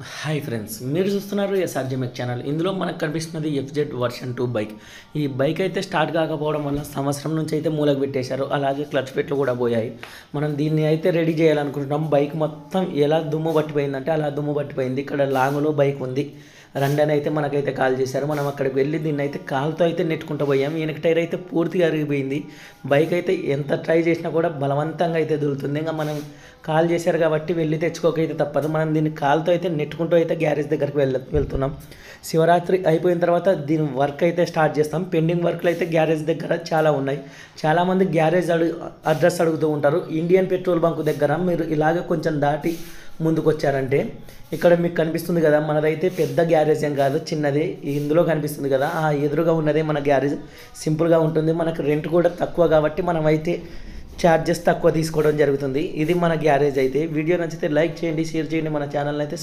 Hi friends, మీరు చూస్తున్నారు ఎస్ఆర్జీమెక్ channel. ఇందులో మనకు కనిపిస్తున్నది ఎఫ్జెడ్ వర్షన్ 2 బైక్. ఈ బైక్ అయితే స్టార్ట్ కాకపోవడం వల్ల సంవత్సరం నుంచి అయితే మూలకు పెట్టేశారు. అలాగే క్లచ్ పెట్లు కూడా పోయాయి. మనం దీన్ని అయితే రెడీ చేయాలనుకుంటున్నాం. బైక్ మొత్తం ఎలా దుమ్ము పట్టిపోయిందంటే అలా దుమ్ము పట్టిపోయింది. ఇక్కడ లాంగ్లో బైక్ ఉంది, రండి అని అయితే మనకైతే కాల్ చేశారు. మనం అక్కడికి వెళ్ళి దీన్ని అయితే కాల్తో అయితే నెట్టుకుంటూ పోయాం. వెనక టైర్ అయితే పూర్తిగా అరిగిపోయింది. బైక్ అయితే ఎంత ట్రై చేసినా కూడా బలవంతంగా అయితే దొరుకుతుంది. ఇంకా మనం కాల్ చేశారు కాబట్టి వెళ్ళి తెచ్చుకోకైతే తప్పదు. మనం దీన్ని కాల్తో అయితే నెట్టుకుంటూ అయితే గ్యారేజ్ దగ్గరికి వెళ్తున్నాం. శివరాత్రి అయిపోయిన తర్వాత దీని వర్క్ అయితే స్టార్ట్ చేస్తాం. పెండింగ్ వర్క్లు అయితే గ్యారేజ్ దగ్గర చాలా ఉన్నాయి. చాలామంది గ్యారేజ్ అడ్రస్ అడుగుతూ ఉంటారు. ఇండియన్ పెట్రోల్ బంక్ దగ్గర మీరు ఇలాగే కొంచెం దాటి ముందుకు వచ్చారంటే ఇక్కడ మీకు కనిపిస్తుంది కదా, మనదైతే పెద్ద గ్యారేజ్ ఏం కాదు, చిన్నది. ఇందులో కనిపిస్తుంది కదా, ఆ ఎదురుగా ఉన్నదే మన గ్యారేజ్. సింపుల్గా ఉంటుంది. మనకు రెంట్ కూడా తక్కువ కాబట్టి మనం అయితే ఛార్జెస్ తక్కువ తీసుకోవడం జరుగుతుంది. ఇది మన గ్యారేజ్ అయితే. వీడియో నచ్చితే లైక్ చేయండి, షేర్ చేయండి, మన ఛానల్ అయితే